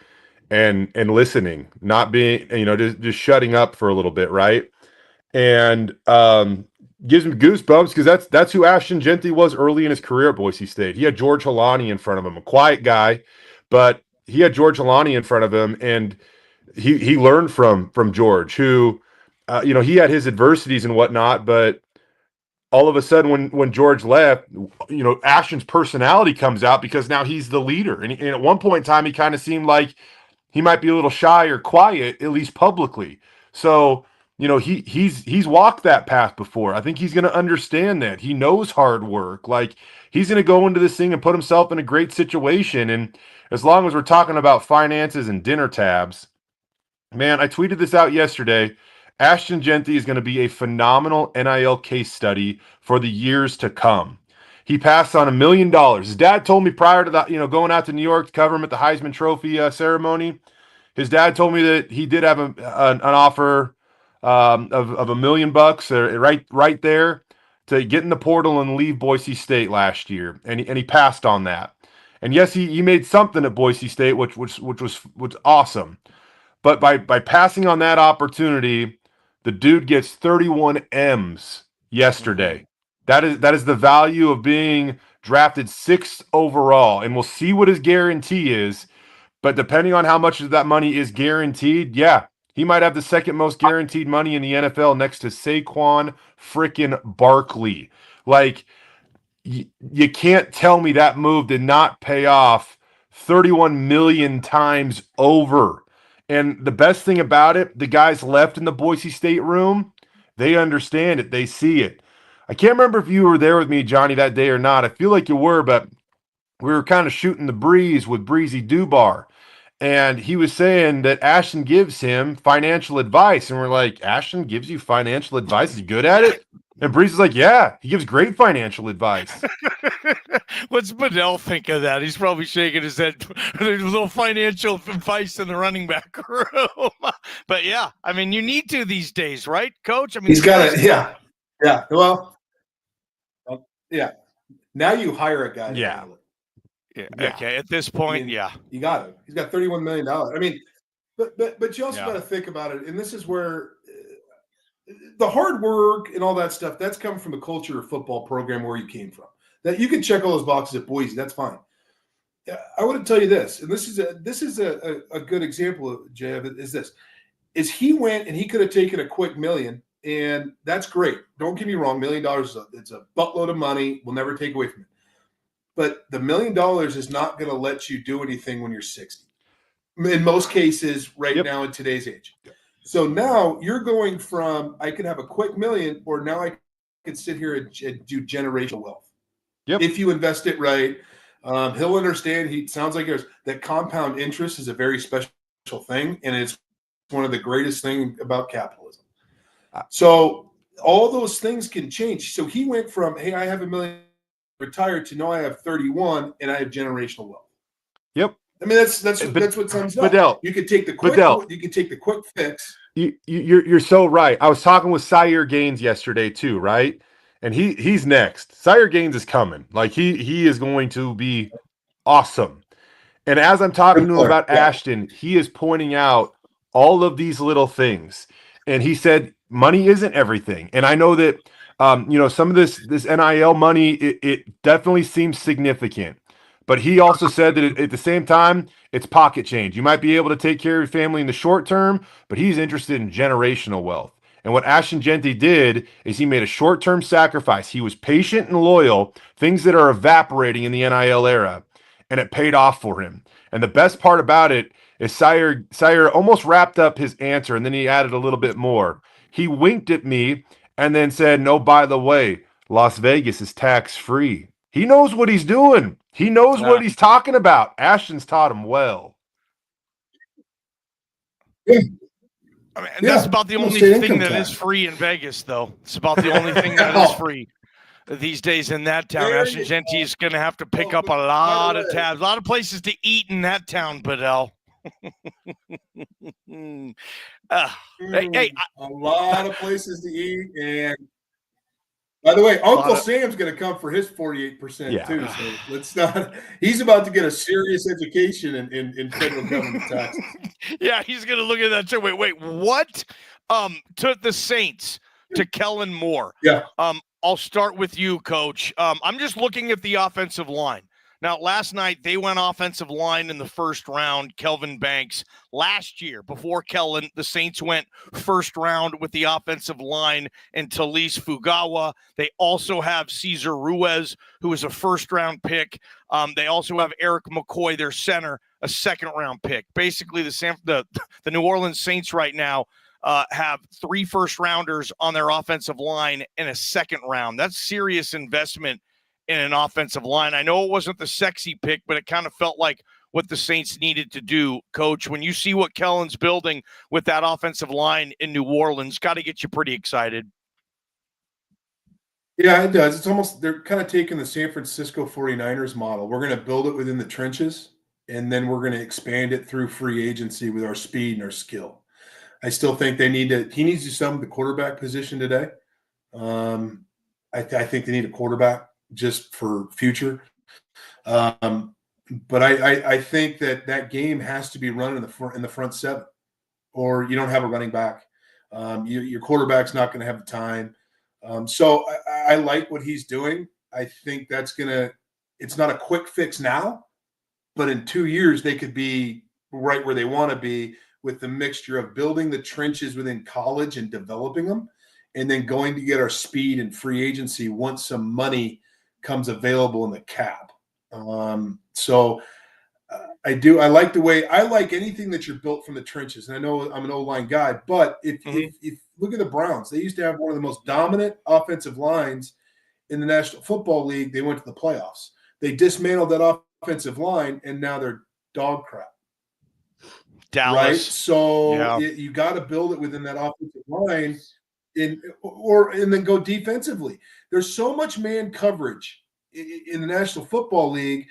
Speaker 6: and listening, not being, just shutting up for a little bit, right? And gives him goosebumps because that's who Ashton Jeanty was early in his career at Boise State. He had George Halani in front of him, a quiet guy, but he had George Halani in front of him, and he learned from George, who, he had his adversities and whatnot, but all of a sudden when George left, Ashton's personality comes out because now he's the leader. And at one point in time, he kind of seemed like he might be a little shy or quiet, at least publicly. So, he's walked that path before. I think he's going to understand that. He knows hard work. Like, he's going to go into this thing and put himself in a great situation. And as long as we're talking about finances and dinner tabs, man, I tweeted this out yesterday. Ashton Jeanty is going to be a phenomenal NIL case study for the years to come. He passed on $1 million. His dad told me prior to that, going out to New York to cover him at the Heisman Trophy ceremony, his dad told me that he did have an offer of $1 million right there to get in the portal and leave Boise State last year, and he passed on that. And yes, he made something at Boise State, which was awesome. But by passing on that opportunity, the dude gets 31 M's yesterday. That is the value of being drafted 6th overall. And we'll see what his guarantee is. But depending on how much of that money is guaranteed, yeah, he might have the second most guaranteed money in the NFL next to Saquon frickin' Barkley. Like, you can't tell me that move did not pay off 31 million times over. And the best thing about it, the guys left in the Boise State room, they understand it. They see it. I can't remember if you were there with me, Johnny, that day or not. I feel like you were, but we were kind of shooting the breeze with Breezy Dubar. And he was saying that Ashton gives him financial advice. And we're like, Ashton gives you financial advice? Is he good at it? And Breezy's like, yeah, he gives great financial advice.
Speaker 5: What's Bedell think of that? He's probably shaking his head. There's a little financial advice in the running back room. But yeah, I mean, you need to these days, right, Coach? I mean,
Speaker 7: he's got it. Yeah. Well, yeah. Now you hire a guy.
Speaker 5: Yeah. Okay. At this point,
Speaker 7: you got it. He's got $31 million. I mean, but you also got to think about it, and this is where the hard work and all that stuff, that's coming from the culture of football program where you came from. That you can check all those boxes at Boise, that's fine. I want to tell you this, and this is a good example of Jay, is he went and he could have taken a quick $1 million, and that's great. Don't get me wrong, $1 million it's a buttload of money. We'll never take away from it. But the $1 million is not going to let you do anything when you're 60. In most cases, now in today's age. Yep. So now you're going from I could have a quick $1 million, or now I could sit here and do generational wealth.
Speaker 6: Yep.
Speaker 7: If you invest it right, he'll understand. He sounds like that compound interest is a very special thing, and it's one of the greatest things about capitalism. So all those things can change. So he went from, hey, I have $1 million retired to now I have 31 and I have generational wealth.
Speaker 6: Yep.
Speaker 7: I mean, that's what sums up.
Speaker 6: Bedell,
Speaker 7: you could take the quick fix.
Speaker 6: You're so right. I was talking with Sire Gaines yesterday too, right? And he's next. Sire Gaines is coming. Like he is going to be awesome. And as I'm talking to him about Ashton, he is pointing out all of these little things. And he said, money isn't everything. And I know that Some of this NIL money, it definitely seems significant. But he also said that at the same time, it's pocket change. You might be able to take care of your family in the short term, but he's interested in generational wealth. And what Ashton Jeanty did is he made a short-term sacrifice. He was patient and loyal, things that are evaporating in the NIL era, and it paid off for him. And the best part about it is Sire almost wrapped up his answer, and then he added a little bit more. He winked at me and then said, "No, by the way, Las Vegas is tax-free." He knows what he's doing. He knows what he's talking about. Ashton's taught him well.
Speaker 7: Yeah.
Speaker 5: I mean, that's about the only thing that is free in Vegas, though. It's about the only thing that is free these days in that town. Ashton Jeanty is going to have to pick up a lot of tabs, a lot of places to eat in that town, Bedell.
Speaker 7: A lot of places to eat. And by the way, Uncle Sam's going to come for his 48% too. So let's not. He's about to get a serious education in federal government taxes.
Speaker 5: Yeah, he's going to look at that too. Wait, what? Took the Saints to Kellen Moore.
Speaker 7: Yeah.
Speaker 5: I'll start with you, Coach. I'm just looking at the offensive line. Now, last night, they went offensive line in the first round, Kelvin Banks. Last year, before Kellen, the Saints went first round with the offensive line and Talise Fugawa. They also have Cesar Ruiz, who is a first-round pick. They also have Eric McCoy, their center, a second-round pick. Basically, the New Orleans Saints right now have 3 first-rounders on their offensive line and a second round. That's serious investment in an offensive line. I know it wasn't the sexy pick, but it kind of felt like what the Saints needed to do. Coach, when you see what Kellen's building with that offensive line in New Orleans, got to get you pretty excited.
Speaker 7: Yeah, it does. It's almost, they're kind of taking the San Francisco 49ers model. We're going to build it within the trenches, and then we're going to expand it through free agency with our speed and our skill. I still think he needs to sum the quarterback position today. I think they need a quarterback just for future. But I think that game has to be run in the front 7, or you don't have a running back. Your quarterback's not going to have the time. So I like what he's doing. I think it's not a quick fix now, but in 2 years they could be right where they want to be with the mixture of building the trenches within college and developing them, and then going to get our speed and free agency once some money comes available in the cap. So I like the way I like anything that you're built from the trenches. And I know I'm an O-line guy, but if look at the Browns, they used to have one of the most dominant offensive lines in the National Football League. They went to the playoffs. They dismantled that offensive line, and now they're dog crap.
Speaker 5: Dallas.
Speaker 7: Right? So you got to build it within that offensive line. And then go defensively. There's so much man coverage in the National Football League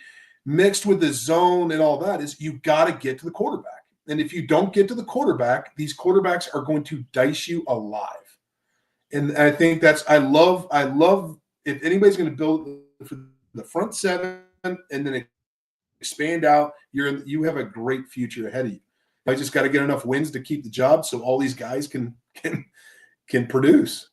Speaker 7: mixed with the zone and all that is you got to get to the quarterback. And if you don't get to the quarterback, these quarterbacks are going to dice you alive. And I think I love if anybody's going to build for the front 7 and then expand out, you have a great future ahead of you. I just got to get enough wins to keep the job so all these guys can produce.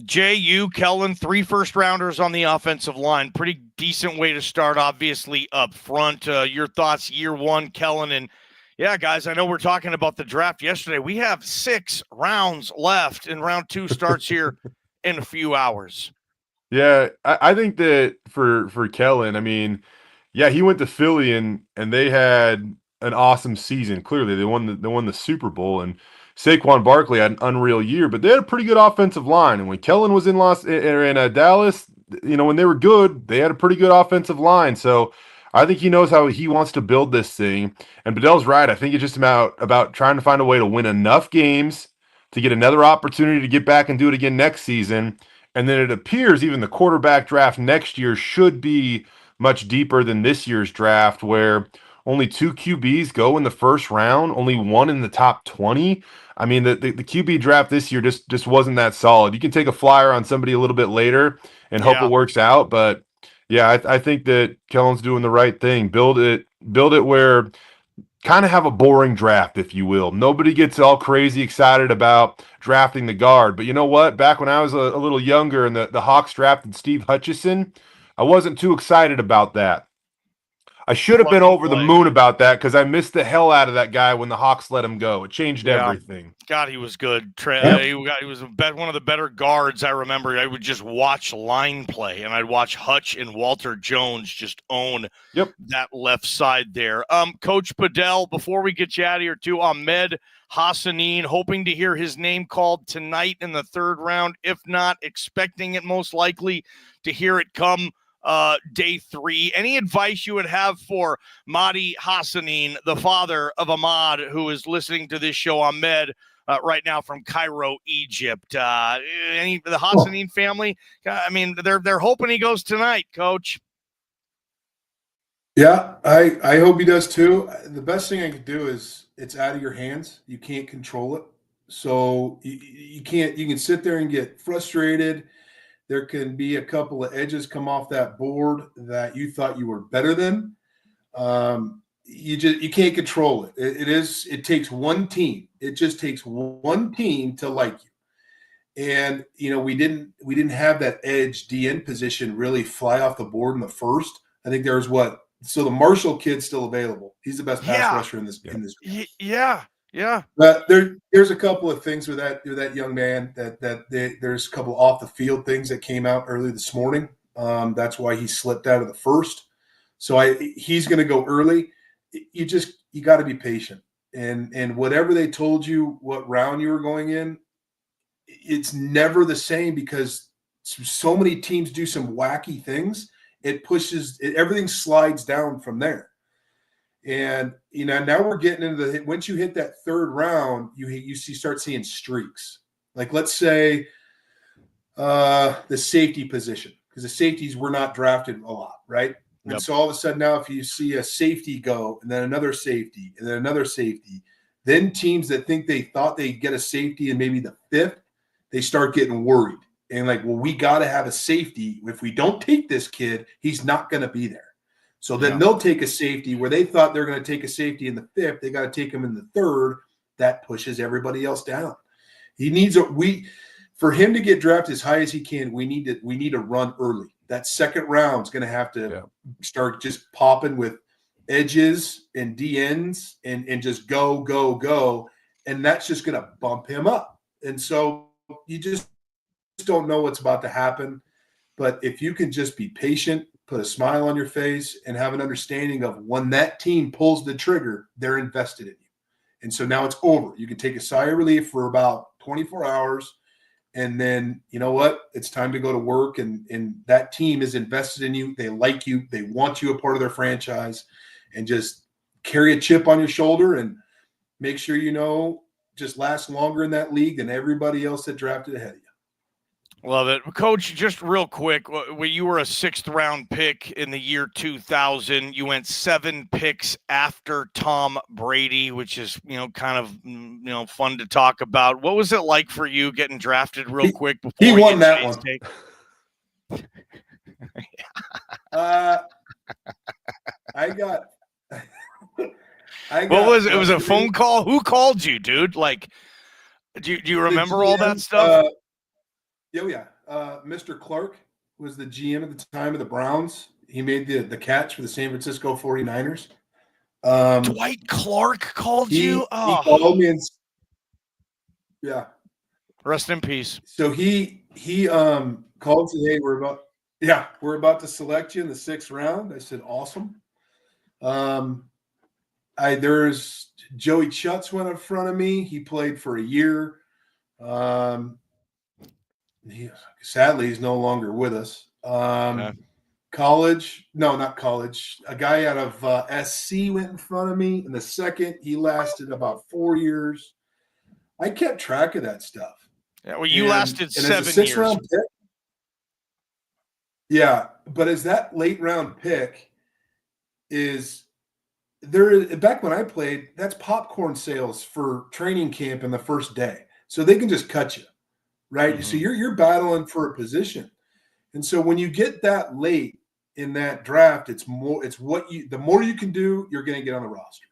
Speaker 5: J.U. Kellen, 3 first-rounders on the offensive line. Pretty decent way to start, obviously, up front. Your thoughts, year 1, Kellen. And, yeah, guys, I know we're talking about the draft yesterday. We have 6 rounds left, and round 2 starts here in a few hours.
Speaker 6: Yeah, I think that for Kellen, I mean, yeah, he went to Philly, and they had an awesome season. Clearly, they won the Super Bowl, and Saquon Barkley had an unreal year, but they had a pretty good offensive line. And when Kellen was in Dallas, when they were good, they had a pretty good offensive line. So I think he knows how he wants to build this thing. And Bedell's right. I think it's just about trying to find a way to win enough games to get another opportunity to get back and do it again next season. And then it appears even the quarterback draft next year should be much deeper than this year's draft, where only 2 QBs go in the first round, only 1 in the top 20. I mean, the QB draft this year just wasn't that solid. You can take a flyer on somebody a little bit later and hope it works out. But, yeah, I think that Kellen's doing the right thing. Build it where kind of have a boring draft, if you will. Nobody gets all crazy excited about drafting the guard. But you know what? Back when I was a little younger and the Hawks drafted Steve Hutchison, I wasn't too excited about that. I should have been over the moon about that because I missed the hell out of that guy when the Hawks let him go. It changed everything.
Speaker 5: God, he was good. He was one of the better guards I remember. I would just watch line play, and I'd watch Hutch and Walter Jones just own that left side there. Coach Bedell, before we get you out of here, too, Ahmed Hassanin, hoping to hear his name called tonight in the third round. If not, expecting it most likely to hear it come day 3. Any advice you would have for Mahdi Hassanin, the father of Ahmad, who is listening to this show, Ahmed, right now from Cairo, Egypt? The Hassanin family? I mean, they're hoping he goes tonight, Coach.
Speaker 7: Yeah, I hope he does too. The best thing I could do is it's out of your hands. You can't control it. So you can sit there and get frustrated. There can be a couple of edges come off that board that you thought you were better than. You can't control it. It takes one team. It just takes one team to like you. And we didn't have that edge DN position really fly off the board in the first. I think there's so the Marshall kid's still available. He's the best pass rusher in this group.
Speaker 5: Yeah.
Speaker 7: But there's a couple of things with that young man there's a couple off the field things that came out early this morning. That's why he slipped out of the first. So he's going to go early. You got to be patient, and whatever they told you, what round you were going in, it's never the same because so many teams do some wacky things. Everything slides down from there. And now we're getting into once you hit that third round, you start seeing streaks. Like let's say the safety position, because the safeties were not drafted a lot, right? Yep. And so all of a sudden now, if you see a safety go and then another safety and then another safety, then teams that think they thought they'd get a safety in maybe the 5th, they start getting worried and like, well, we got to have a safety. If we don't take this kid, he's not going to be there. So then they'll take a safety where they thought they're going to take a safety in the 5th. They got to take him in the 3rd. That pushes everybody else down. He needs for him to get drafted as high as he can. We need to run early. That second round is going to have to start just popping with edges and DNs and just go. And that's just going to bump him up. And so you just don't know what's about to happen. But if you can just be patient, put a smile on your face, and have an understanding of when that team pulls the trigger, they're invested in you. And so now it's over. You can take a sigh of relief for about 24 hours, and then you know what? It's time to go to work, and that team is invested in you. They like you. They want you a part of their franchise, and just carry a chip on your shoulder and make sure just last longer in that league than everybody else that drafted ahead of you.
Speaker 5: Love it. Coach, just real quick, when you were a 6th round pick in the year 2000, you went 7 picks after Tom Brady, which is, kind of, fun to talk about. What was it like for you getting drafted real quick before
Speaker 7: he won that one?
Speaker 5: What was it? It was a phone call. Who called you, dude? Like, do you remember all that stuff?
Speaker 7: Yeah. Mr. Clark was the GM at the time of the Browns. He made the catch for the San Francisco 49ers.
Speaker 5: Dwight Clark called you?
Speaker 7: He called me and
Speaker 5: Rest in peace.
Speaker 7: So he called and said, hey, we're about to select you in the 6th round. I said, awesome. There's Joey Chutz went in front of me. He played for a year. Sadly, he's no longer with us. College, no, not college. A guy out of SC went in front of me in the 2nd. He lasted about 4 years. I kept track of that stuff.
Speaker 5: Yeah, well, you lasted 7 years.
Speaker 7: Round pick, yeah, but as that late round pick is there, back when I played, that's popcorn sales for training camp in the first day. So they can just cut you. Right. Mm-hmm. So you're battling for a position. And so when you get that late in that draft, the more you can do, you're going to get on the roster.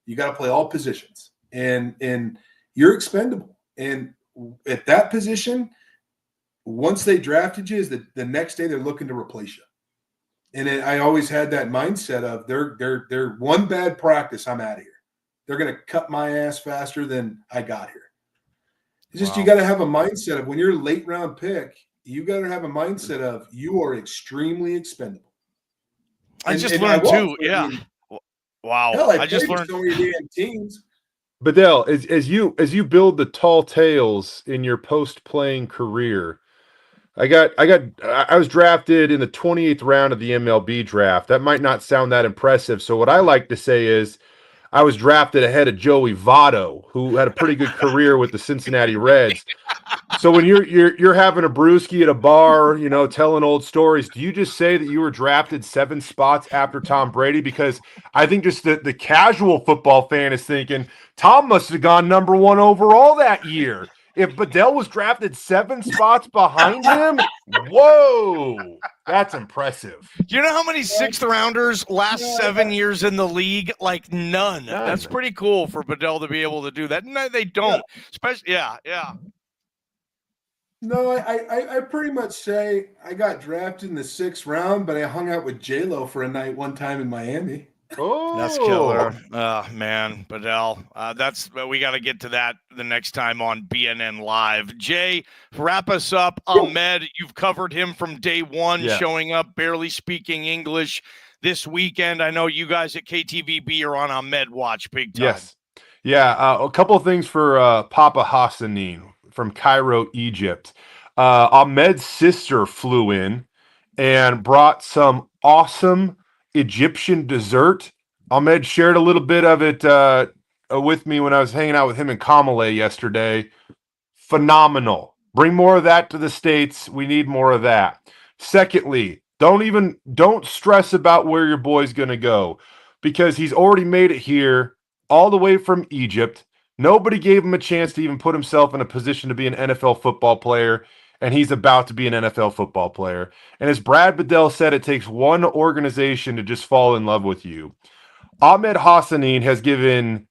Speaker 7: You got to play all positions, and you're expendable. And at that position, once they drafted you, is the next day they're looking to replace you. And I always had that mindset of they're one bad practice, I'm out of here. They're going to cut my ass faster than I got here. It's just you got to have a mindset of when you're a late round pick, you got to have a mindset of you are extremely expendable.
Speaker 5: I just learned too. Yeah. Wow.
Speaker 7: Hell,
Speaker 5: I just learned
Speaker 7: so many damn teams.
Speaker 6: Bedell, as you build the tall tales in your post-playing career, I was drafted in the 28th round of the MLB draft. That might not sound that impressive. So what I like to say is I was drafted ahead of Joey Votto, who had a pretty good career with the Cincinnati Reds. So when you're having a brewski at a bar, telling old stories, do you just say that you were drafted 7 spots after Tom Brady? Because I think just the casual football fan is thinking Tom must have gone number 1 overall that year. If Bedell was drafted 7 spots behind him, whoa, that's impressive.
Speaker 5: Do you know how many 6th rounders last 7 years in the league? Like none. That's pretty cool for Bedell to be able to do that. No, they don't. Especially, yeah.
Speaker 7: No, I pretty much say I got drafted in the 6th round, but I hung out with J-Lo for a night one time in Miami.
Speaker 6: Oh,
Speaker 5: that's killer. Man, Bedell. We got to get to that the next time on BNN Live. Jay, wrap us up. Ahmed, you've covered him from day one, showing up, barely speaking English this weekend. I know you guys at KTVB are on Ahmed watch big time.
Speaker 6: Yes. Yeah, a couple of things for Papa Hassanin from Cairo, Egypt. Ahmed's sister flew in and brought some awesome Egyptian dessert. Ahmed shared a little bit of it with me when I was hanging out with him in Kamale yesterday. Phenomenal. Bring more of that to the States. We need more of that. Secondly, don't stress about where your boy's going to go, because he's already made it here all the way from Egypt. Nobody gave him a chance to even put himself in a position to be an NFL football player, and he's about to be an NFL football player. And as Brad Bedell said, it takes one organization to just fall in love with you. Ahmed Hassanin has given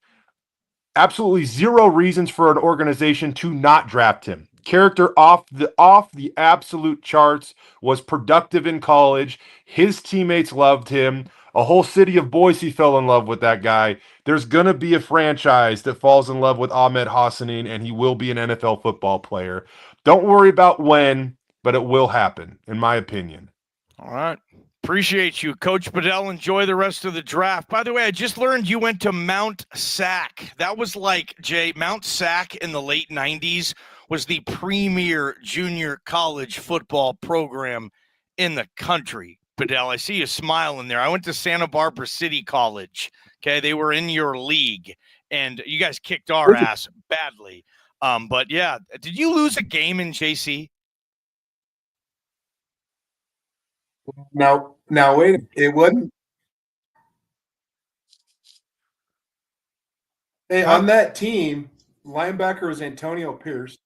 Speaker 6: absolutely zero reasons for an organization to not draft him. Character off the absolute charts, was productive in college. His teammates loved him. A whole city of Boise fell in love with that guy. There's going to be a franchise that falls in love with Ahmed Hassanin, and he will be an NFL football player. Don't worry about when, but it will happen, in my opinion.
Speaker 5: All right. Appreciate you, Coach Bedell. Enjoy the rest of the draft. By the way, I just learned you went to Mount Sac. That was like, Jay, Mount Sac in the late 90s was the premier junior college football program in the country. Bedell, I see you smiling there. I went to Santa Barbara City College. Okay, they were in your league, and you guys kicked our ass badly. But yeah, did you lose a game in JC?
Speaker 7: Now wait, it wasn't. Hey, on that team, linebacker was Antonio Pierce.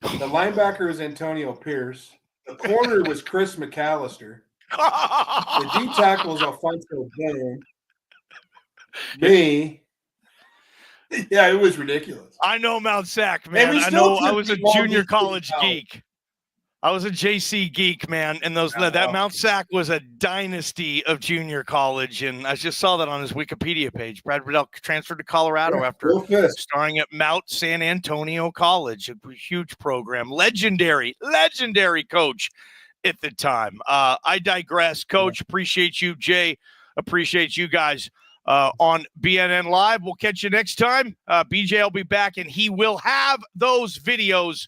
Speaker 7: The linebacker was Antonio Pierce. The corner was Chris McAllister. The D tackle was Alfonso Bone. Me. Yeah, it was ridiculous.
Speaker 5: I know Mount Sac, man. I know I was a junior college geek. I was a JC geek, man, and that Mount Sac was a dynasty of junior college, and I just saw that on his Wikipedia page. Brad Bedell transferred to Colorado after starring at Mount San Antonio College, a huge program, legendary coach at the time. I digress, Coach. Appreciate you, Jay. Appreciate you guys on BNN Live. We'll catch you next time. BJ will be back, and he will have those videos